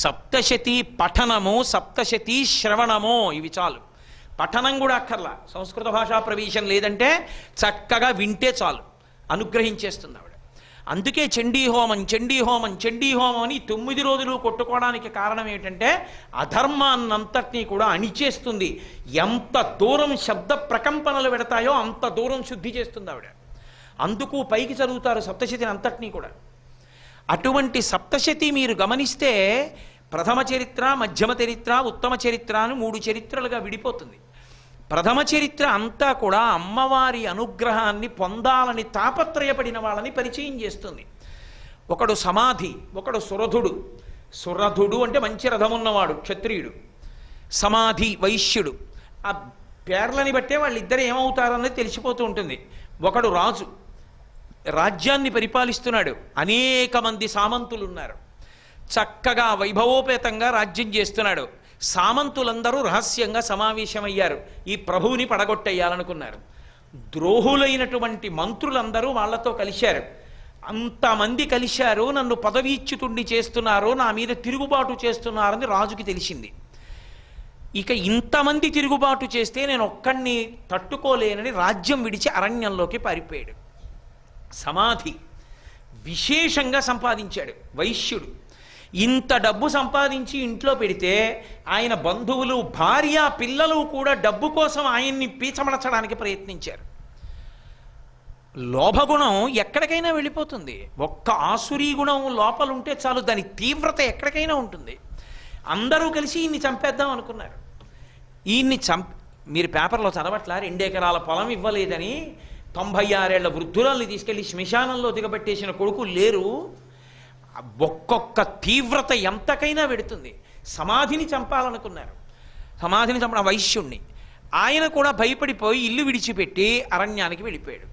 సప్తశతి పఠనము, సప్తశతి శ్రవణము, ఇవి చాలు. పఠనం కూడా అక్కర్లా, సంస్కృత భాషా ప్రవేశం లేదంటే చక్కగా వింటే చాలు, అనుగ్రహించేస్తుంది ఆవిడ. అందుకే చండీహోమం చండీహోమం చండీహోమం అని 9 రోజులు కొట్టుకోవడానికి కారణం ఏంటంటే అధర్మాన్నంతటినీ కూడా అణిచేస్తుంది. ఎంత దూరం శబ్ద ప్రకంపనలు పెడతాయో అంత దూరం శుద్ధి చేస్తుంది ఆవిడ. అందుకు పైకి చదువుతారు సప్తశతిని అంతటినీ కూడా. అటువంటి సప్తశతి మీరు గమనిస్తే ప్రథమ చరిత్ర, మధ్యమ చరిత్ర, ఉత్తమ చరిత్ర అని 3 చరిత్రలుగా విడిపోతుంది. ప్రథమ చరిత్ర అంతా కూడా అమ్మవారి అనుగ్రహాన్ని పొందాలని తాపత్రయపడిన వాళ్ళని పరిచయం చేస్తుంది. ఒకడు సమాధి, ఒకడు సురధుడు. సురధుడు అంటే మంచి రథమున్నవాడు క్షత్రియుడు, సమాధి వైశ్యుడు. ఆ పేర్లని బట్టే వాళ్ళిద్దరు ఏమవుతారన్నది తెలిసిపోతూ ఉంటుంది. ఒకడు రాజు, రాజ్యాన్ని పరిపాలిస్తున్నాడు, అనేక మంది సామంతులు ఉన్నారు, చక్కగా వైభవోపేతంగా రాజ్యం చేస్తున్నాడు. సామంతులందరూ రహస్యంగా సమావేశమయ్యారు, ఈ ప్రభువుని పడగొట్టేయాలనుకున్నారు. ద్రోహులైనటువంటి మంత్రులందరూ వాళ్లతో కలిశారు. అంతమంది కలిశారు, నన్ను పదవీచ్యుతుణ్ణి చేస్తున్నారు, నా మీద తిరుగుబాటు చేస్తున్నారని రాజుకి తెలిసింది. ఇక ఇంతమంది తిరుగుబాటు చేస్తే నేను ఒక్కడిని తట్టుకోలేనని రాజ్యం విడిచి అరణ్యంలోకి పారిపోయాడు. సమాధి విశేషంగా సంపాదించాడు వైశ్యుడు. ఇంత డబ్బు సంపాదించి ఇంట్లో పెడితే ఆయన బంధువులు, భార్య, పిల్లలు కూడా డబ్బు కోసం ఆయన్ని పీచమడచడానికి ప్రయత్నించారు. లోభగుణం ఎక్కడికైనా వెళ్ళిపోతుంది. ఒక్క ఆసురీ గుణం లోపలుంటే చాలు, దాని తీవ్రత ఎక్కడికైనా ఉంటుంది. అందరూ కలిసి ఈయన్ని చంపేద్దాం అనుకున్నారు. ఈయన్ని మీరు పేపర్లో చదవట్లా, 2 ఎకరాల పొలం ఇవ్వలేదని 96 ఏళ్ల వృద్ధురాల్ని తీసుకెళ్లి శ్మశానంలో దిగబెట్టేసిన కొడుకు లేరు. ఒక్కొక్క తీవ్రత ఎంతకైనా పెడుతుంది. సమాధిని చంపాలనుకున్నారు, సమాధిని చంపడం వైశ్యుణ్ణి. ఆయన కూడా భయపడిపోయి ఇల్లు విడిచిపెట్టి అరణ్యానికి వెళ్ళిపోయాడు.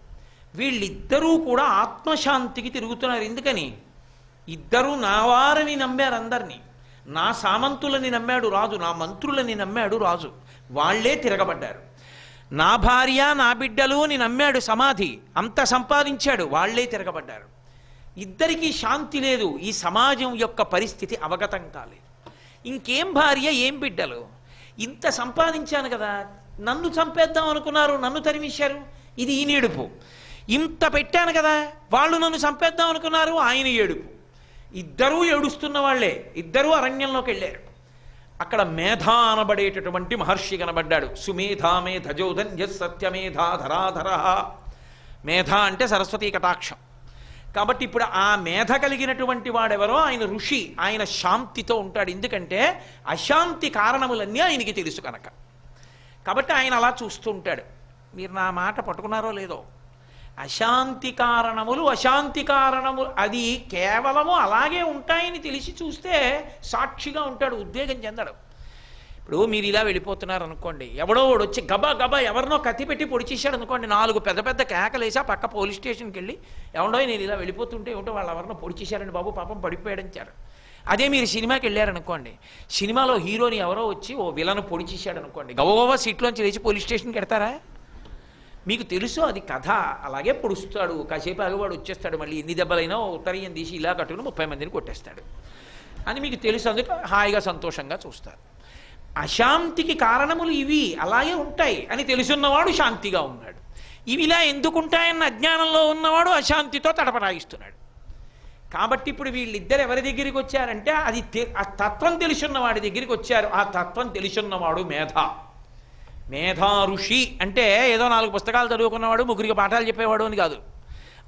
వీళ్ళిద్దరూ కూడా ఆత్మశాంతికి తిరుగుతున్నారు. ఎందుకని? ఇద్దరూ నా వారిని నమ్మారు, అందరినీ. నా సామంతులని నమ్మాడు రాజు, నా మంత్రులని నమ్మాడు రాజు, వాళ్లే తిరగబడ్డారు. నా భార్య, నా బిడ్డలు అని నమ్మాడు సమాధి, అంత సంపాదించాడు, వాళ్లే తిరగబడ్డారు. ఇద్దరికీ శాంతి లేదు. ఈ సమాజం యొక్క పరిస్థితి అవగతం కాలేదు. ఇంకేం భార్య, ఏం బిడ్డలు? ఇంత సంపాదించాను కదా, నన్ను చంపేద్దాం అనుకున్నారు, నన్ను తరిమేశారు, ఇది ఈయన ఏడుపు. ఇంత పెట్టాను కదా, వాళ్ళు నన్ను చంపేద్దాం అనుకున్నారు, ఆయన ఏడుపు. ఇద్దరూ ఏడుస్తున్న వాళ్లే. ఇద్దరూ అరణ్యంలోకి వెళ్ళారు. అక్కడ మేధ అనబడేటటువంటి మహర్షి కనబడ్డాడు. సుమేధా మేధజోధన్య సత్యమేధా ధరాధర. మేధ అంటే సరస్వతీ కటాక్షం. కాబట్టి ఇప్పుడు ఆ మేధ కలిగినటువంటి వాడెవరో ఆయన ఋషి, ఆయన శాంతితో ఉంటాడు. ఎందుకంటే అశాంతి కారణములన్నీ ఆయనకి తెలుసు కనుక. కాబట్టి ఆయన అలా చూస్తూ ఉంటాడు. మీరు నా మాట పట్టుకున్నారో లేదో, అశాంతి కారణములు అది కేవలము అలాగే ఉంటాయని తెలిసి చూస్తే సాక్షిగా ఉంటాడు, ఉద్వేగం చెందడు. ఇప్పుడు మీరు ఇలా వెళ్ళిపోతున్నారు అనుకోండి, ఎవడో వాడు వచ్చి గబా గబా ఎవరినో కత్తి పెట్టి పొడిచేశాడు అనుకోండి, 4 పెద్ద పెద్ద కేకలేసి ఆ పక్క పోలీస్ స్టేషన్కి వెళ్ళి ఎవడో నేను ఇలా వెళ్ళిపోతుంటే ఏమిటో వాళ్ళు ఎవరినో పొడిచేశారండి బాబు, పాపం పడిపోయాడంటారు. అదే మీరు సినిమాకి వెళ్ళారనుకోండి, సినిమాలో హీరోని ఎవరో వచ్చి ఓ విలను పొడిచేశాడు అనుకోండి, గబగబా సీట్లోంచి లేచి పోలీస్ స్టేషన్కి వెడతారా? మీకు తెలుసు అది కథ, అలాగే పొడుస్తాడు, కాసేపు ఆగవాడు వచ్చేస్తాడు, మళ్ళీ ఎన్ని దెబ్బలైనా ఉత్తరీయం తీసి ఇలా కట్టుకుని 30 మందిని కొట్టేస్తాడు అని మీకు తెలుసు. అందుకు హాయిగా సంతోషంగా చూస్తారు. అశాంతికి కారణములు ఇవి అలాగే ఉంటాయి అని తెలుసున్నవాడు శాంతిగా ఉన్నాడు. ఇవి ఇలా ఎందుకుంటాయన్న అజ్ఞానంలో ఉన్నవాడు అశాంతితో తడపరాయిస్తున్నాడు. కాబట్టి ఇప్పుడు వీళ్ళిద్దరు ఎవరి దగ్గరికి వచ్చారంటే అది ఆ తత్వం తెలుసున్నవాడి దగ్గరికి వచ్చారు. ఆ తత్వం తెలుసున్నవాడు మేధా ఋషి అంటే ఏదో 4 పుస్తకాలు చదువుకున్నవాడు, 3 పాఠాలు చెప్పేవాడు అని కాదు.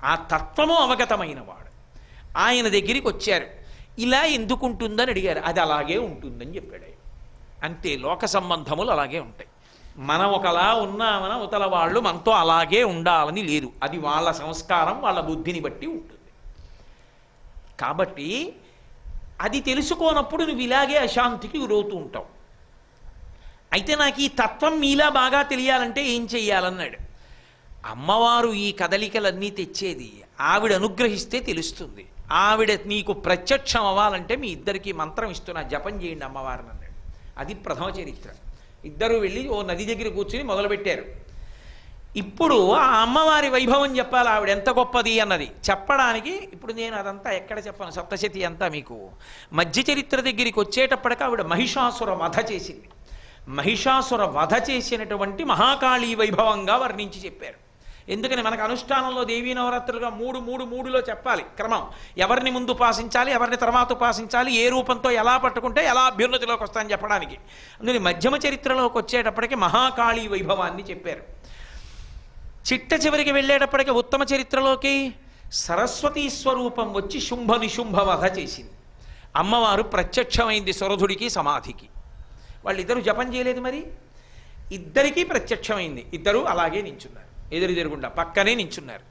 ఆ తత్వము అవగతమైన వాడు ఆయన దగ్గరికి వచ్చారు. ఇలా ఎందుకుంటుందని అడిగారు. అది అలాగే ఉంటుందని చెప్పాడు. అంతే, లోక సంబంధములు అలాగే ఉంటాయి. మనం ఒకలా ఉన్నామని అవతల వాళ్ళు మనతో అలాగే ఉండాలని లేదు. అది వాళ్ళ సంస్కారం, వాళ్ళ బుద్ధిని బట్టి ఉంటుంది. కాబట్టి అది తెలుసుకోనప్పుడు నువ్వు ఇలాగే అశాంతికి గురవుతూ ఉంటావు. అయితే నాకు ఈ తత్వం మీలా బాగా తెలియాలంటే ఏం చెయ్యాలన్నాడు. అమ్మవారు ఈ కదలికలన్నీ తెచ్చేది, ఆవిడ అనుగ్రహిస్తే తెలుస్తుంది. ఆవిడ నీకు ప్రత్యక్షం అవ్వాలంటే మీ ఇద్దరికి మంత్రం ఇస్తున్నా, జపం చేయండి అమ్మవారిని అన్నాడు. అది ప్రథమ చరిత్ర. ఇద్దరు వెళ్ళి ఓ నది దగ్గర కూర్చుని మొదలుపెట్టారు. ఇప్పుడు ఆ అమ్మవారి వైభవం చెప్పాలి, ఆవిడ ఎంత గొప్పది అన్నది చెప్పడానికి. ఇప్పుడు నేను అదంతా ఎక్కడ చెప్పాను, సప్తశతి అంతా మీకు మధ్య చరిత్ర దగ్గరికి వచ్చేటప్పటికి ఆవిడ మహిషాసుర వధ చేసింది. మహిషాసుర వధ చేసినటువంటి మహాకాళీ వైభవంగా వర్ణించి చెప్పారు. ఎందుకని మనకు అనుష్ఠానంలో దేవీ నవరాత్రులుగా మూడులో చెప్పాలి క్రమం, ఎవరిని ముందు ఉపాసించాలి, ఎవరిని తర్వాత ఉపాసించాలి, ఏ రూపంతో ఎలా పట్టుకుంటే ఎలా అభ్యున్నతిలోకి వస్తాయని చెప్పడానికి. అందుకని మధ్యమ చరిత్రలోకి వచ్చేటప్పటికి మహాకాళీ వైభవాన్ని చెప్పారు. చిట్ట చివరికి వెళ్ళేటప్పటికి ఉత్తమ చరిత్రలోకి సరస్వతీ స్వరూపం వచ్చి శుంభ నిశుంభ వధ చేసింది. అమ్మవారు ప్రత్యక్షమైంది సురధుడికి సమాధికి. వాళ్ళిద్దరూ జపం చేయలేదు, మరి ఇద్దరికీ ప్రత్యక్షమైంది. ఇద్దరూ అలాగే నించున్నారు, ఎదురుకుండా పక్కనే నించున్నారు.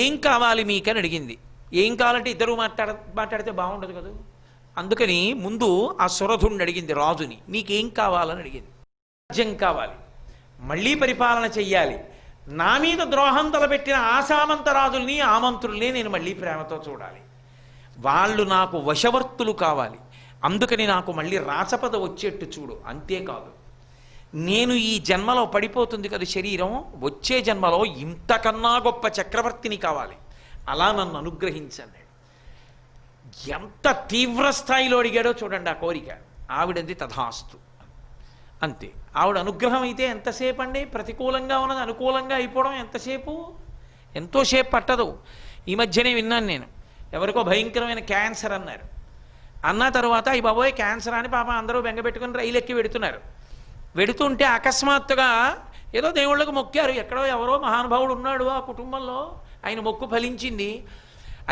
ఏం కావాలి మీకని అడిగింది. ఏం కావాలంటే ఇద్దరు మాట్లాడితే బాగుండదు కదా. అందుకని ముందు ఆ సురధుడిని అడిగింది, రాజుని, నీకేం కావాలని అడిగింది. రాజ్యం కావాలి, మళ్ళీ పరిపాలన చెయ్యాలి, నా మీద ద్రోహం తలపెట్టిన ఆసామంత రాజుల్ని ఆమంత్రుల్ని నేను మళ్ళీ ప్రేమతో చూడాలి, వాళ్ళు నాకు వశవర్తులు కావాలి, అందుకని నాకు మళ్ళీ రాచపద వచ్చేట్టు చూడు. అంతేకాదు, నేను ఈ జన్మలో పడిపోతుంది కదా శరీరం, వచ్చే జన్మలో ఇంతకన్నా గొప్ప చక్రవర్తిని కావాలి, అలా నన్ను అనుగ్రహించండి. ఎంత తీవ్ర స్థాయిలో అడిగాడో చూడండి ఆ కోరిక. ఆవిడది తథాస్తు, అంతే. ఆవిడ అనుగ్రహం అయితే ఎంతసేపు అండి, ప్రతికూలంగా ఉన్నది అనుకూలంగా అయిపోవడం ఎంతసేపు, ఎంతోసేపు పట్టదు. ఈ మధ్యనే విన్నాను నేను, ఎవరికో భయంకరమైన క్యాన్సర్ అన్నారు. అన్న తర్వాత ఈ బాబోయ్ క్యాన్సర్ అని పాప అందరూ బెంగపెట్టుకుని రైలు ఎక్కి వెడుతున్నారు. వెడుతుంటే అకస్మాత్తుగా ఏదో దేవుళ్ళకు మొక్కారు, ఎక్కడో ఎవరో మహానుభావుడు ఉన్నాడు ఆ కుటుంబంలో, ఆయన మొక్కు ఫలించింది.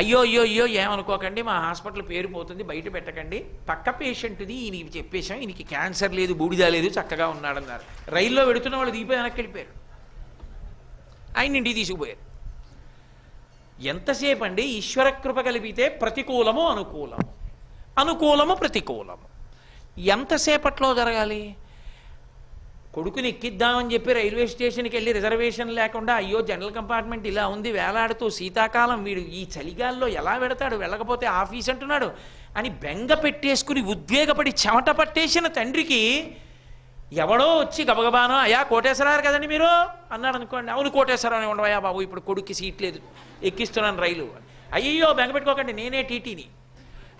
అయ్యో అయ్యో అయ్యో ఏమనుకోకండి, మా హాస్పిటల్ పేరు పోతుంది, బయట పెట్టకండి, పక్క పేషెంట్ది ఈయనకి చెప్పేశాం, ఈయనకి క్యాన్సర్ లేదు, బూడిద లేదు, చక్కగా ఉన్నాడన్నారు. రైల్లో వెడుతున్న వాళ్ళు దిగిపోయి వెనక్కి వెళ్ళిపోయారు, ఆయన ఇంటికి తీసుకుపోయారు. ఎంతసేపు అండి ఈశ్వర కృప కలిపితే ప్రతికూలము అనుకూలము, అనుకూలము ప్రతికూలము ఎంతసేపట్లో జరగాలి. కొడుకుని ఎక్కిద్దామని చెప్పి రైల్వే స్టేషన్కి వెళ్ళి రిజర్వేషన్ లేకుండా, అయ్యో జనరల్ కంపార్ట్మెంట్ ఇలా ఉంది వేలాడుతూ, శీతాకాలం వీడు ఈ చలిగాల్లో ఎలా వెడతాడు, వెళ్ళకపోతే ఆఫీస్ అంటున్నాడు అని బెంగ పెట్టేసుకుని ఉద్వేగపడి చెమట పట్టేసిన తండ్రికి ఎవడో వచ్చి గబగబానో, అయ్యా కోటేశ్వరారు కదండి మీరు అన్నాడు అనుకోండి. అవును కోటేశ్వరం ఉండవయ్యా బాబు, ఇప్పుడు కొడుక్కి సీట్ లేదు, ఎక్కిస్తున్నాను రైలు. అయ్యో బెంగ పెట్టుకోకండి, నేనే టీటీని,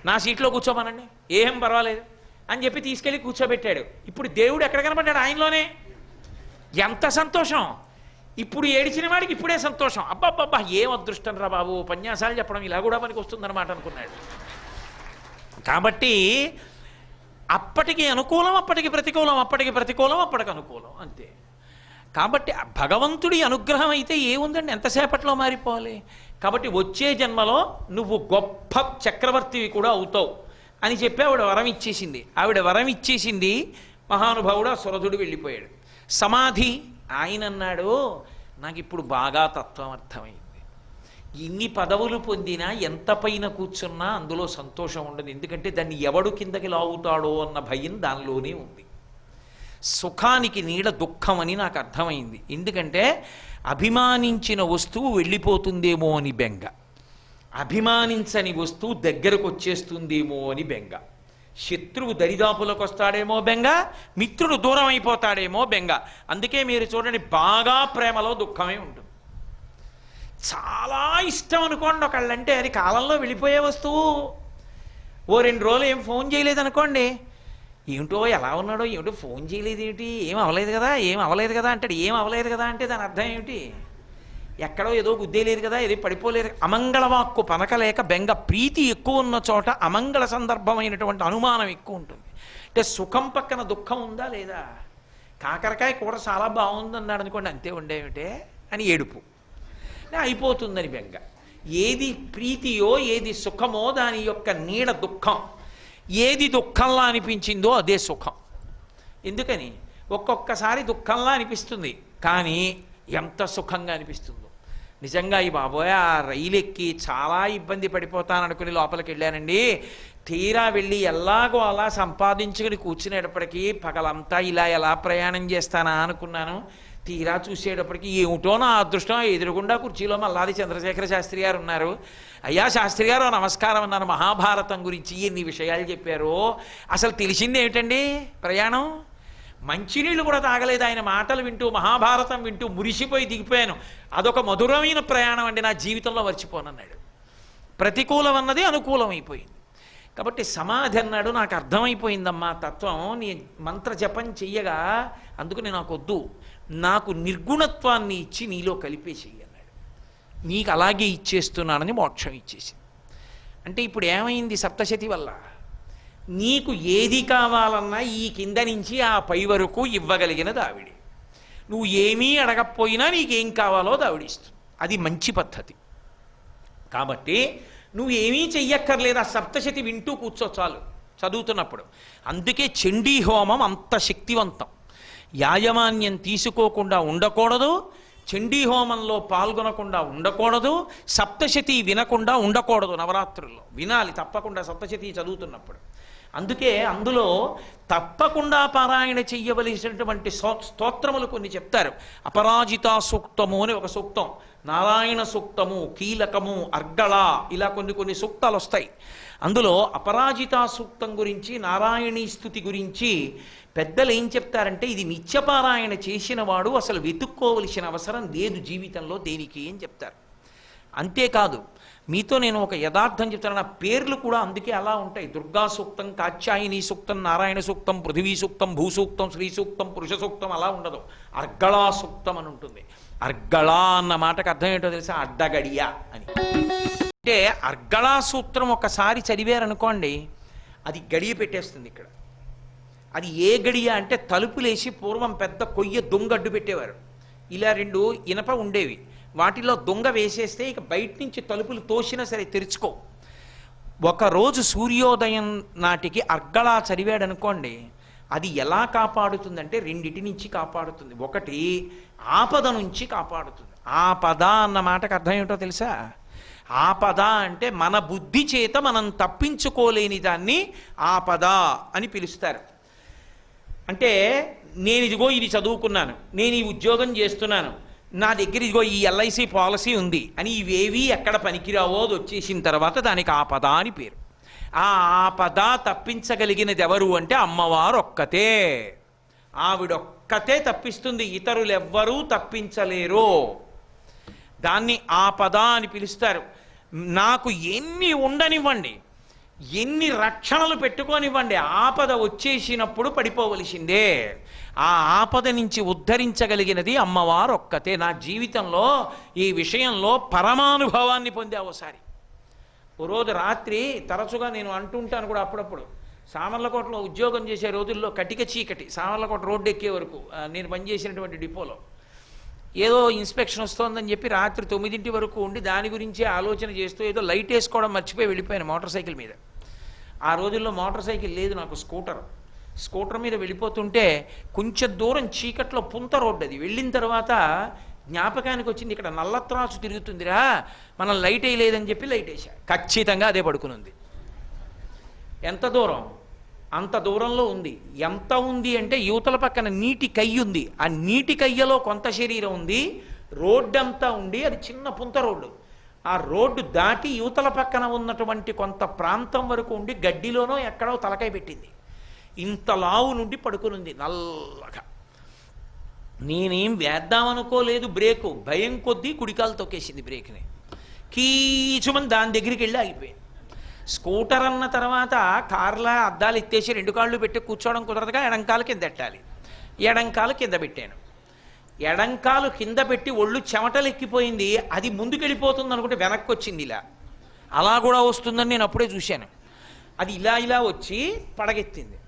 నా సీట్లో కూర్చోమనండి, ఏం పర్వాలేదు అని చెప్పి తీసుకెళ్ళి కూర్చోబెట్టాడు. ఇప్పుడు దేవుడు ఎక్కడ కనపడ్డాడు, ఆయనలోనే. ఎంత సంతోషం, ఇప్పుడు ఏడిచిన వాడికి ఇప్పుడే సంతోషం. అబ్బాబ్బా ఏం అదృష్టం రా బాబు, ఉపన్యాసాలు చెప్పడం ఇలా కూడా మనకి వస్తుందన్నమాట అనుకున్నాడు. కాబట్టి అప్పటికి అనుకూలం, అప్పటికి ప్రతికూలం, అప్పటికి ప్రతికూలం, అప్పటికి అనుకూలం, అంతే. కాబట్టి భగవంతుడి అనుగ్రహం అయితే ఏముందండి, ఎంతసేపట్లో మారిపోవాలి. కాబట్టి వచ్చే జన్మలో నువ్వు గొప్ప చక్రవర్తివి కూడా అవుతావు అని చెప్పి ఆవిడ వరం ఇచ్చేసింది. ఆవిడ వరం ఇచ్చేసింది, మహానుభావుడు ఆ సురధుడు వెళ్ళిపోయాడు. సమాధి, ఆయన అన్నాడు, నాకు ఇప్పుడు బాగా తత్వం అర్థమైంది, ఇన్ని పదవులు పొందినా ఎంత పైన కూర్చున్నా అందులో సంతోషం ఉండదు, ఎందుకంటే దాన్ని ఎవడు కిందకి లాగుతాడో అన్న భయం దానిలోనే ఉంది. సుఖానికి నీడ దుఃఖం అని నాకు అర్థమైంది, ఎందుకంటే అభిమానించిన వస్తువు వెళ్ళిపోతుందేమో అని బెంగ, అభిమానించని వస్తువు దగ్గరకు వచ్చేస్తుందేమో అని బెంగ, శత్రువు దరిదాపులకు వస్తాడేమో బెంగ, మిత్రుడు దూరం అయిపోతాడేమో బెంగ. అందుకే మీరు చూడండి, బాగా ప్రేమలో దుఃఖమే ఉంటుంది. చాలా ఇష్టం అనుకోండి ఒకళ్ళంటే, అది కాలంలో వెళ్ళిపోయే వస్తువు. ఓ 2 రోజులు ఏం ఫోన్ చేయలేదనుకోండి, ఏమిటో ఎలా ఉన్నాడో ఏమిటో, ఫోన్ చేయలేదు ఏమిటి, ఏం అవ్వలేదు కదా, ఏం అవ్వలేదు కదా అంటాడు. ఏం అవ్వలేదు కదా అంటే దాని అర్థం ఏమిటి, ఎక్కడో ఏదో గుద్దేలేదు కదా, ఏదో పడిపోలేదు. అమంగళవాక్కు పనకలేక బెంగ. ప్రీతి ఎక్కువ ఉన్న చోట అమంగళ సందర్భమైనటువంటి అనుమానం ఎక్కువ ఉంటుంది. అంటే సుఖం పక్కన దుఃఖం ఉందా లేదా, కాకరకాయ కూర చాలా బాగుంది అన్నాడు అనుకోండి, అంతే ఉండేమిటే అని ఏడుపు, అయిపోతుందని బెంగ. ఏది ప్రీతియో ఏది సుఖమో దాని యొక్క నీడ దుఃఖం, ఏది దుఃఖంలా అనిపించిందో అదే సుఖం. ఎందుకని ఒక్కొక్కసారి దుఃఖంలా అనిపిస్తుంది, కానీ ఎంత సుఖంగా అనిపిస్తుందో. నిజంగా ఈ బాబోయ్ ఆ రైలు ఎక్కి చాలా ఇబ్బంది పడిపోతాననుకుని లోపలికి వెళ్ళానండి, తీరా వెళ్ళి ఎలాగో అలా సంపాదించుకుని కూర్చునేటప్పటికీ పగలంతా ఇలా ఎలా ప్రయాణం చేస్తానా అనుకున్నాను. తీరా చూసేటప్పటికి ఏమిటో నా అదృష్టం, ఎదురుగుండా కుర్చీలో మల్లాది చంద్రశేఖర శాస్త్రి గారు ఉన్నారు. అయ్యా శాస్త్రి గారు నమస్కారం అన్నాను. మహాభారతం గురించి ఎన్ని విషయాలు చెప్పారో. అసలు తెలిసింది ఏమిటండి ప్రయాణం, మంచినీళ్ళు కూడా తాగలేదు ఆయన మాటలు వింటూ మహాభారతం వింటూ మురిసిపోయి దిగిపోయాను. అదొక మధురమైన ప్రయాణం అండి, నా జీవితంలో మర్చిపోనన్నాడు. ప్రతికూలం అన్నది అనుకూలమైపోయింది. కాబట్టి సమాధి అన్నాడు, నాకు అర్థమైపోయిందమ్మా తత్వం, నీ మంత్ర జపం చెయ్యగా అందుకని నాకు వద్దు, నాకు నిర్గుణత్వాన్ని ఇచ్చి నీలో కలిపేసేయి అన్నాడు. నీకు అలాగే ఇచ్చేస్తున్నానని మోక్షం ఇచ్చేసింది. అంటే ఇప్పుడు ఏమైంది సప్తశతి వల్ల? నీకు ఏది కావాలన్నా ఈ కింద నుంచి ఆ పై వరకు ఇవ్వగలిగినది ఆవిడే. నువ్వు ఏమీ అడగకపోయినా నీకేం కావాలో ఆవిడిస్తుంది. అది మంచి పద్ధతి. కాబట్టి నువ్వు ఏమీ చెయ్యక్కర్లేదు, ఆ సప్తశతి వింటూ కూర్చో చాలు చదువుతున్నప్పుడు. అందుకే చండీ హోమం అంత శక్తివంతం. యాజమాన్యం తీసుకోకుండా ఉండకూడదు, చండీ హోమంలో పాల్గొనకుండా ఉండకూడదు, సప్తశతి వినకుండా ఉండకూడదు. నవరాత్రుల్లో వినాలి తప్పకుండా సప్తశతి చదువుతున్నప్పుడు. అందుకే అందులో తప్పకుండా పారాయణ చెయ్యవలసినటువంటి స్తోత్రములు కొన్ని చెప్తారు. అపరాజితా సూక్తము అని ఒక సూక్తం, నారాయణ సూక్తము, కీలకము, అర్గళ, ఇలా కొన్ని సూక్తాలు వస్తాయి. అందులో అపరాజితా సూక్తం గురించి, నారాయణీ స్తుతి గురించి పెద్దలు ఏం చెప్తారంటే, ఇది నిత్యపారాయణ చేసిన వాడు అసలు వెతుక్కోవలసిన అవసరం లేదు జీవితంలో దేనికి అని చెప్తారు. అంతేకాదు, మీతో నేను ఒక యథార్థం చెప్తాను, నా పేర్లు కూడా అందుకే అలా ఉంటాయి. దుర్గా సూక్తం, కాత్యాయని సూక్తం, నారాయణ సూక్తం, పృథివీ సూక్తం, భూసూక్తం, శ్రీ సూక్తం, పురుష సూక్తం అలా ఉండదు. అర్గళా సూక్తం అని ఉంటుంది. అర్గళా అన్న మాటకు అర్థం ఏంటో తెలుసా? అడ్డగడియ అని. అంటే అర్గళా సూత్రం ఒకసారి చదివారనుకోండి, అది గడియ పెట్టేస్తుంది ఇక్కడ. అది ఏ గడియ అంటే తలుపులేసి పూర్వం పెద్ద కొయ్య దొంగడ్డు పెట్టేవారు. ఇలా 2 ఇనప ఉండేవి, వాటిలో దొంగ వేసేస్తే ఇక బయట నుంచి తలుపులు తోసినా సరే తెరుచుకో. ఒకరోజు సూర్యోదయం నాటికి అర్గళా చదివాడనుకోండి, అది ఎలా కాపాడుతుందంటే 2 నుంచి కాపాడుతుంది. ఒకటి ఆపద నుంచి కాపాడుతుంది. ఆపద అన్న మాటకు అర్థం ఏమిటో తెలుసా? ఆపద అంటే మన బుద్ధి చేత మనం తప్పించుకోలేని దాన్ని ఆపద అని పిలుస్తారు. అంటే నేను ఇదిగో ఇది చదువుకున్నాను, నేను ఈ ఉద్యోగం చేస్తున్నాను, నా దగ్గర ఇదిగో ఈ ఎల్ఐసి పాలసీ ఉంది అని ఇవేవి ఎక్కడ పనికిరావో అది వచ్చేసిన తర్వాత దానికి ఆపద అని పేరు. ఆ ఆపద తప్పించగలిగినది ఎవరు అంటే అమ్మవారు ఒక్కతే. ఆవిడొక్కతే తప్పిస్తుంది, ఇతరులు ఎవ్వరూ తప్పించలేరు. దాన్ని ఆపద అని పిలుస్తారు. నాకు ఎన్ని ఉండనివ్వండి, ఎన్ని రక్షణలు పెట్టుకోనివ్వండి, ఆపద వచ్చేసినప్పుడు పడిపోవలసిందే. ఆ ఆపద నుంచి ఉద్ధరించగలిగినది అమ్మవారు ఒక్కతే. నా జీవితంలో ఈ విషయంలో పరమానుభవాన్ని పొందే ఒకసారి. ఓ రోజు రాత్రి, తరచుగా నేను అంటుంటాను కూడా అప్పుడప్పుడు, సామర్లకోటలో ఉద్యోగం చేసే రోజుల్లో కటిక చీకటి, సామర్లకోట రోడ్డు ఎక్కే వరకు నేను పనిచేసినటువంటి డిపోలో ఏదో ఇన్స్పెక్షన్ వస్తోందని చెప్పి రాత్రి 9 వరకు ఉండి దాని గురించే ఆలోచన చేస్తూ ఏదో లైట్ వేసుకోవడం మర్చిపోయి వెళ్ళిపోయాను మోటార్ సైకిల్ మీద. ఆ రోజుల్లో మోటార్ సైకిల్ లేదు నాకు, స్కూటర్ మీద వెళ్ళిపోతుంటే కొంచెం దూరం చీకట్లో పుంత రోడ్డు, అది వెళ్ళిన తర్వాత జ్ఞాపకానికి వచ్చింది, ఇక్కడ నల్లత్రాసు తిరుగుతుందిరా, మనం లైట్ వేయలేదని చెప్పి లైట్ వేసా. ఖచ్చితంగా అదే పడుకునుంది. ఎంత దూరం? అంత దూరంలో ఉంది. ఎంత ఉంది అంటే యువతల పక్కన నీటి కయ్య ఉంది, ఆ నీటి కయ్యలో కొంత శరీరం ఉంది, రోడ్డు అంతా ఉండి అది చిన్న పుంత రోడ్డు. ఆ రోడ్డు దాటి యువతల పక్కన ఉన్నటువంటి కొంత ప్రాంతం వరకు ఉండి గడ్డిలోనో ఎక్కడో తలకాయ పెట్టింది. ఇంత లావు నుండి పడుకునుంది నల్లగా. నేనేం వేద్దామనుకోలేదు బ్రేకు, భయం కొద్దీ కుడికాలు తొక్కేసింది బ్రేక్ని. కీచుమని దాని దగ్గరికి వెళ్ళి ఆగిపోయింది. స్కూటర్ అన్న తర్వాత కార్లా అద్దాలు ఎత్తేసి 2 కాళ్ళు పెట్టి కూర్చోవడం కుదరదుగా, ఎడంకాలు కింద పెట్టాలి. ఎడంకాలు కింద పెట్టాను. ఎడంకాలు కింద పెట్టి ఒళ్ళు చెమటలు ఎక్కిపోయింది. అది ముందుకెళ్ళిపోతుంది అనుకుంటే వెనక్కి వచ్చింది ఇలా. అలా కూడా వస్తుందని నేను అప్పుడే చూశాను. అది ఇలా వచ్చి పడగెత్తింది.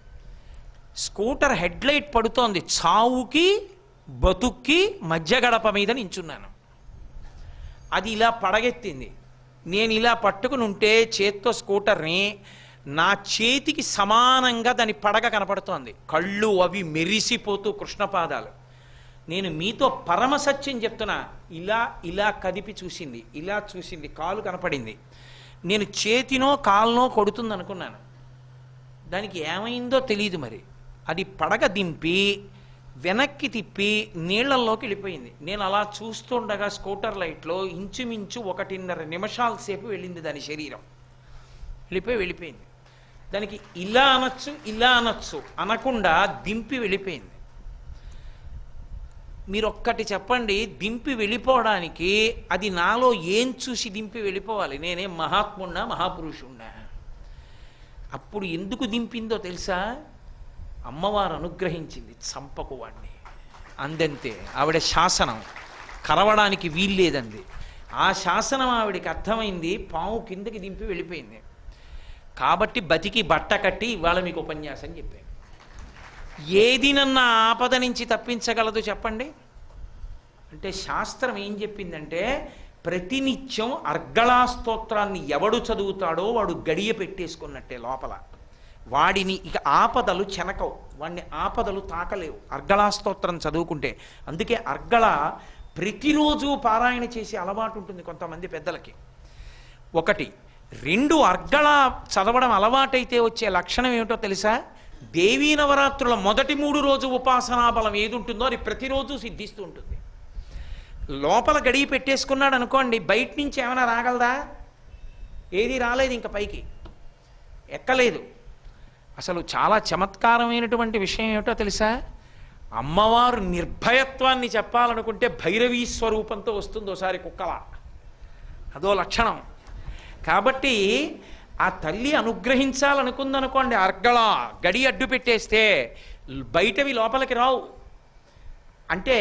స్కూటర్ హెడ్లైట్ పడుతోంది. చావుకి బతుక్కి మధ్య గడప మీద నించున్నాను. అది ఇలా పడగెత్తింది. నేను ఇలా పట్టుకుని ఉంటే చేత్తో స్కూటర్ని, నా చేతికి సమానంగా దాని పడగ కనపడుతోంది. కళ్ళు అవి మెరిసిపోతూ కృష్ణపాదాలు. నేను మీతో పరమసత్యం చెప్తున్నా, ఇలా కదిపి చూసింది, ఇలా చూసింది, కాలు కనపడింది. నేను చేతినో కాలునో కొడుతుంది అనుకున్నాను. దానికి ఏమైందో తెలియదు మరి. అది పడగ దింపి వెనక్కి తిప్పి నీళ్లల్లోకి వెళ్ళిపోయింది. నేను అలా చూస్తుండగా స్కూటర్ లైట్లో ఇంచుమించు 1.5 నిమిషాల సేపు వెళ్ళింది దాని శరీరం. వెళ్ళిపోయింది. దానికి ఇలా అనొచ్చు అనకుండా దింపి వెళ్ళిపోయింది. మీరు ఒక్కటి చెప్పండి, దింపి వెళ్ళిపోవడానికి అది నాలో ఏం చూసి దింపి వెళ్ళిపోవాలి? నేనేం మహాత్మున్నా మహాపురుషుణ్ణా? అప్పుడు ఎందుకు దింపిందో తెలుసా? అమ్మవారు అనుగ్రహించింది, చంపకు వాణ్ణి అందంతే. ఆవిడ శాసనం, కరవడానికి వీల్లేదంది. ఆ శాసనం ఆవిడికి అర్థమైంది, పాము కిందకి దింపి వెళ్ళిపోయింది. కాబట్టి బతికి బట్ట కట్టి ఇవాళ మీకు ఉపన్యాసం చెప్పాను. ఏది నన్న ఆపద నుంచి తప్పించగలదు చెప్పండి? అంటే శాస్త్రం ఏం చెప్పిందంటే, ప్రతినిత్యం అర్గళా స్తోత్రాన్ని ఎవడు చదువుతాడో వాడు గడియ పెట్టేసుకున్నట్టే లోపల. వాడిని ఇక ఆపదలు చెనకవు, వాడిని ఆపదలు తాకలేవు అర్గళా స్తోత్రం చదువుకుంటే. అందుకే అర్గళ ప్రతిరోజు పారాయణ చేసే అలవాటు ఉంటుంది కొంతమంది పెద్దలకి. ఒకటి. రెండు, అర్గళ చదవడం అలవాటైతే వచ్చే లక్షణం ఏమిటో తెలుసా? దేవీ నవరాత్రుల మొదటి 3 రోజు ఉపాసనా బలం ఏది ఉంటుందో అది ప్రతిరోజు సిద్ధిస్తూ ఉంటుంది. లోపల గడియ పెట్టేసుకున్నాడు అనుకోండి, బయట నుంచి ఏమైనా రాగలదా? ఏది రాలేదు, ఇంకా పైకి ఎక్కలేదు. అసలు చాలా చమత్కారమైనటువంటి విషయం ఏమిటో తెలుసా? అమ్మవారు నిర్భయత్వాన్ని చెప్పాలనుకుంటే భైరవీ స్వరూపంతో వస్తుంది ఒకసారి కుక్కల, అదో లక్షణం. కాబట్టి ఆ తల్లి అనుగ్రహించాలనుకుందనుకోండి, అర్గళ గడి అడ్డు పెట్టేస్తే బయటవి లోపలికి రావు. అంటే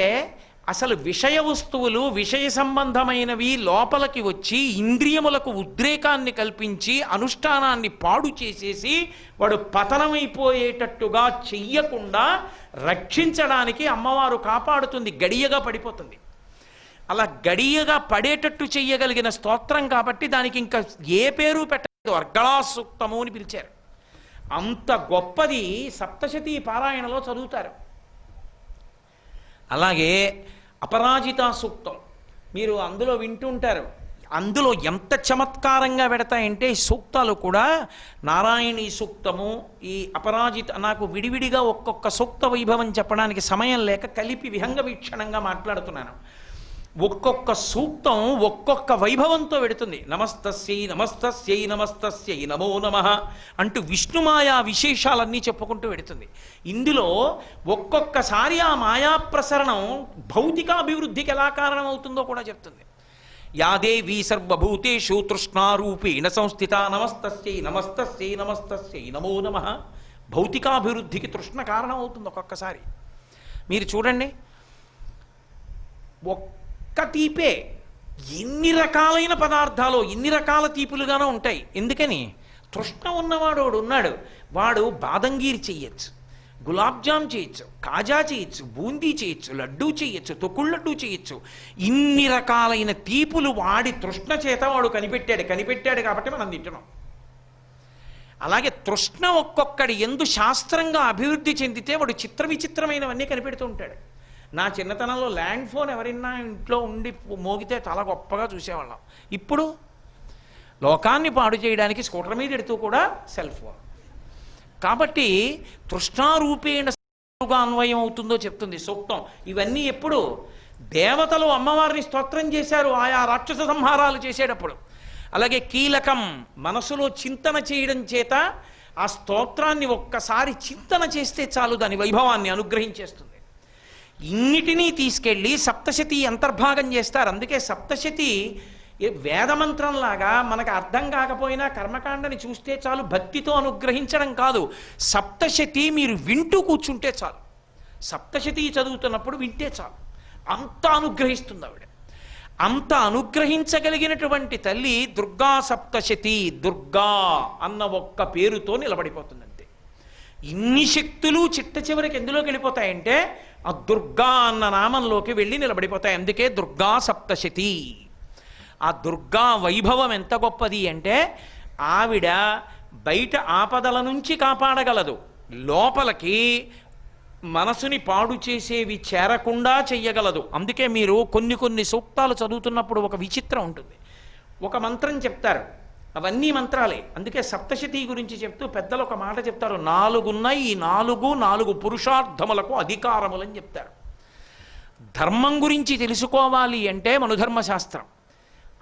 అసలు విషయ వస్తువులు, విషయ సంబంధమైనవి లోపలికి వచ్చి ఇంద్రియములకు ఉద్రేకాన్ని కల్పించి అనుష్ఠానాన్ని పాడు చేసేసి వాడు పతనమైపోయేటట్టుగా చెయ్యకుండా రక్షించడానికి అమ్మవారు కాపాడుతుంది. గడియగా పడిపోతుంది. అలా గడియగా పడేటట్టు చెయ్యగలిగిన స్తోత్రం కాబట్టి దానికి ఇంకా ఏ పేరు పెట్టలేదు, అర్గళా సూక్తము అని పిలిచారు. అంత గొప్పది సప్తశతీ పారాయణలో చదువుతారు. అలాగే అపరాజితా సూక్తం మీరు అందులో వింటుంటారు. అందులో ఎంత చమత్కారంగా పెడతాయంటే ఈ సూక్తాలు కూడా, నారాయణీ సూక్తము, ఈ అపరాజిత, నాకు విడివిడిగా ఒక్కొక్క సూక్త వైభవం చెప్పడానికి సమయం లేక కలిపి విహంగ వీక్షణంగా మాట్లాడుతున్నాను. ఒక్కొక్క సూక్తం ఒక్కొక్క వైభవంతో పెడుతుంది. నమస్తస్యై నమస్తస్యై నమస్తస్యై నమో నమః అంటూ విష్ణుమాయా విశేషాలన్నీ చెప్పుకుంటూ పెడుతుంది. ఇందులో ఒక్కొక్కసారి ఆ మాయా ప్రసరణం భౌతికాభివృద్ధికి ఎలా కారణమవుతుందో కూడా చెప్తుంది. యాదేవీ సర్వభూతేషు తృష్ణారూపేణ సంస్థిత నమస్తస్యై నమస్తస్యై నమస్తస్యై నమో నమః. భౌతికాభివృద్ధికి తృష్ణ కారణం అవుతుంది ఒక్కొక్కసారి. మీరు చూడండి, ఒక్క తీపే ఎన్ని రకాలైన పదార్థాలు, ఎన్ని రకాల తీపులుగానో ఉంటాయి. ఎందుకని? తృష్ణ ఉన్నవాడు ఉన్నాడు, వాడు బాదంగీర్ చెయ్యొచ్చు, గులాబ్ జామ్ చేయొచ్చు, కాజా చేయొచ్చు, బూందీ చేయొచ్చు, లడ్డూ చేయొచ్చు, తొక్కుడు లడ్డూ చేయొచ్చు. ఇన్ని రకాలైన తీపులు వాడి తృష్ణ చేత వాడు కనిపెట్టాడు కాబట్టి మనం తింటున్నాం. అలాగే తృష్ణ ఒక్కొక్కడి ఎందు శాస్త్రంగా అభివృద్ధి చెందితే వాడు చిత్ర విచిత్రమైనవన్నీ కనిపెడుతూ ఉంటాడు. నా చిన్నతనంలో ల్యాండ్ ఫోన్ ఎవరైనా ఇంట్లో ఉండి మోగితే చాలా గొప్పగా చూసేవాళ్ళం. ఇప్పుడు లోకాన్ని పాడు చేయడానికి స్కూటర్ మీద ఎడుతూ కూడా సెల్ ఫోన్. కాబట్టి తృష్ణారూపేణ అన్వయం అవుతుందో చెప్తుంది సూక్తం. ఇవన్నీ ఎప్పుడు? దేవతలు అమ్మవారిని స్తోత్రం చేశారు ఆయా రాక్షస సంహారాలు చేసేటప్పుడు. అలాగే కీలకం, మనసులో చింతన చేయడం చేత ఆ స్తోత్రాన్ని ఒక్కసారి చింతన చేస్తే చాలు దాని వైభవాన్ని అనుగ్రహించేస్తుంది. ఇన్నిటినీ తీసుకెళ్ళి సప్తశతి అంతర్భాగం చేస్తారు. అందుకే సప్తశతి వేదమంత్రంలాగా మనకు అర్థం కాకపోయినా కర్మకాండని చూస్తే చాలు భక్తితో అనుగ్రహించడం కాదు. సప్తశతి మీరు వింటూ కూర్చుంటే చాలు, సప్తశతి చదువుతున్నప్పుడు వింటే చాలు, అంత అనుగ్రహిస్తుంది ఆవిడ. అంత అనుగ్రహించగలిగినటువంటి తల్లి దుర్గా సప్తశతి. దుర్గా అన్న ఒక్క పేరుతో నిలబడిపోతుంది అంతే. ఇన్ని శక్తులు చిట్ట చివరికి ఎందులోకి వెళ్ళిపోతాయంటే ఆ దుర్గా అన్న నామంలోకి వెళ్ళి నిలబడిపోతాయి. అందుకే దుర్గా సప్తశతి. ఆ దుర్గా వైభవం ఎంత గొప్పది అంటే, ఆవిడ బయట ఆపదల నుంచి కాపాడగలదు, లోపలికి మనసుని పాడు చేసేవి చేరకుండా చెయ్యగలదు. అందుకే మీరు కొన్ని సూక్తాలు చదువుతున్నప్పుడు ఒక విచిత్రం ఉంటుంది. ఒక మంత్రం చెప్తారు, అవన్నీ మంత్రాలే. అందుకే సప్తశతి గురించి చెప్తూ పెద్దలు ఒక మాట చెప్తారు, 4 ఉన్నాయి, ఈ 4 పురుషార్థములకు అధికారములని చెప్తారు. ధర్మం గురించి తెలుసుకోవాలి అంటే మనుధర్మశాస్త్రం.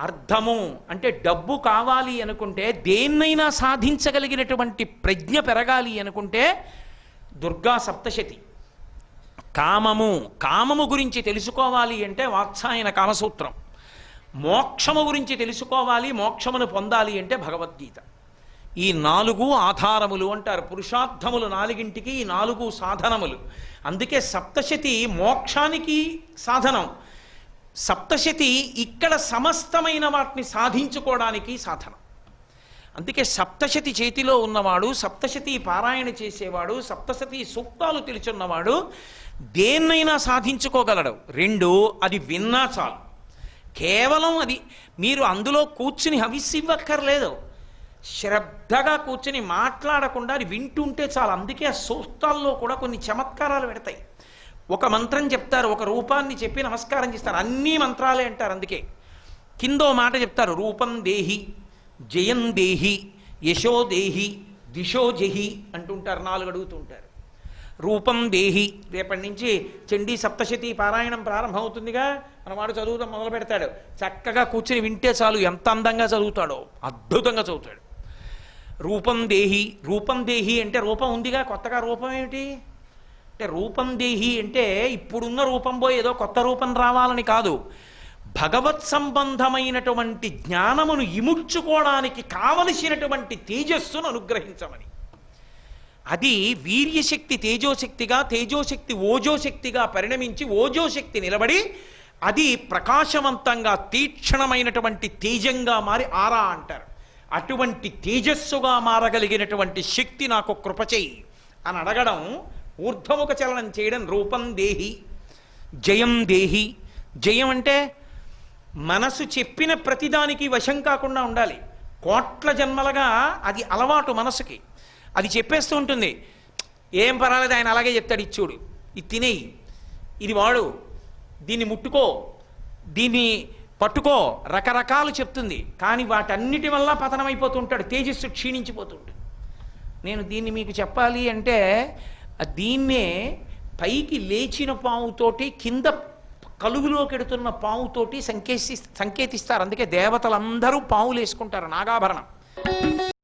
అర్థము అంటే డబ్బు కావాలి అనుకుంటే, దేన్నైనా సాధించగలిగినటువంటి ప్రజ్ఞ పెరగాలి అనుకుంటే దుర్గా సప్తశతి. కామము గురించి తెలుసుకోవాలి అంటే వాత్సాయన కామసూత్రం. మోక్షము గురించి తెలుసుకోవాలి, మోక్షమును పొందాలి అంటే భగవద్గీత. ఈ 4 ఆధారములు అంటారు. పురుషార్థములు 4ంటికి ఈ 4 సాధనములు. అందుకే సప్తశతి మోక్షానికి సాధనం, సప్తశతి ఇక్కడ సమస్తమైన వాటిని సాధించుకోవడానికి సాధనం. అందుకే సప్తశతి చేతిలో ఉన్నవాడు, సప్తశతి పారాయణ చేసేవాడు, సప్తశతి సూక్తాలు తెలుసున్నవాడు దేన్నైనా సాధించుకోగలడు. 2 అది విన్నా చాలు. కేవలం అది మీరు అందులో కూర్చుని హవిస్సివ్వక్కర్లేదు. శ్రద్ధగా కూర్చుని మాట్లాడకుండా అది వింటుంటే చాలు. అందుకే ఆ సూక్తాల్లో కూడా కొన్ని చమత్కారాలు పెడతాయి. ఒక మంత్రం చెప్తారు, ఒక రూపాన్ని చెప్పి నమస్కారం చేస్తారు. అన్నీ మంత్రాలే అంటారు. అందుకే కిందో మాట చెప్తారు, రూపం దేహి, జయం దేహి, యశో దేహి, దిశో జహి అంటుంటారు. 4 అడుగుతుంటారు. రూపం దేహి, రేపటి నుంచి చండీ సప్తశతి పారాయణం ప్రారంభమవుతుందిగా, మనవాడు చదువుతాం మొదలు పెడతాడు. చక్కగా కూర్చుని వింటే చాలు. ఎంత అందంగా చదువుతాడో, అద్భుతంగా చదువుతాడు. రూపం దేహి, రూపం దేహి అంటే రూపం ఉందిగా, కొత్తగా రూపం ఏమిటి అంటే, రూపం దేహి అంటే ఇప్పుడున్న రూపం పోయి ఏదో కొత్త రూపం రావాలని కాదు, భగవత్ సంబంధమైనటువంటి జ్ఞానమును ఇముడ్చుకోవడానికి కావలసినటువంటి తేజస్సును అనుగ్రహించమని. అది వీర్యశక్తి తేజోశక్తిగా, తేజోశక్తి ఓజోశక్తిగా పరిణమించి ఓజోశక్తి నిలబడి అది ప్రకాశవంతంగా తీక్షణమైనటువంటి తేజంగా మారి ఆరా అంటారు. అటువంటి తేజస్సుగా మారగలిగినటువంటి శక్తి నాకు కృపచేయి అని అడగడం, ఊర్ధ్వముఖ చలనం చేయడం. రూపం దేహి, జయం దేహి. జయం అంటే మనసు చెప్పిన ప్రతిదానికి వశం కాకుండా ఉండాలి. కోట్ల జన్మలుగా అది అలవాటు మనసుకి. అది చెప్పేస్తూ ఉంటుంది, ఏం పర్వాలేదు ఆయన అలాగే చెప్తాడు, ఇచ్చూడు, ఇది తినేయి, ఇది వాడు, దీన్ని ముట్టుకో, దీన్ని పట్టుకో, రకరకాలు చెప్తుంది. కానీ వాటన్నిటి వల్ల పతనమైపోతుంటాడు, తేజస్సు క్షీణించిపోతుంటుంది. నేను దీన్ని మీకు చెప్పాలి అంటే, దీన్నే పైకి లేచిన పావుతోటి కింద కలుగులోకి ఎడుతున్న పావుతోటి సంకేతిస్తారు. అందుకే దేవతలందరూ పావులు వేసుకుంటారు, నాగాభరణం.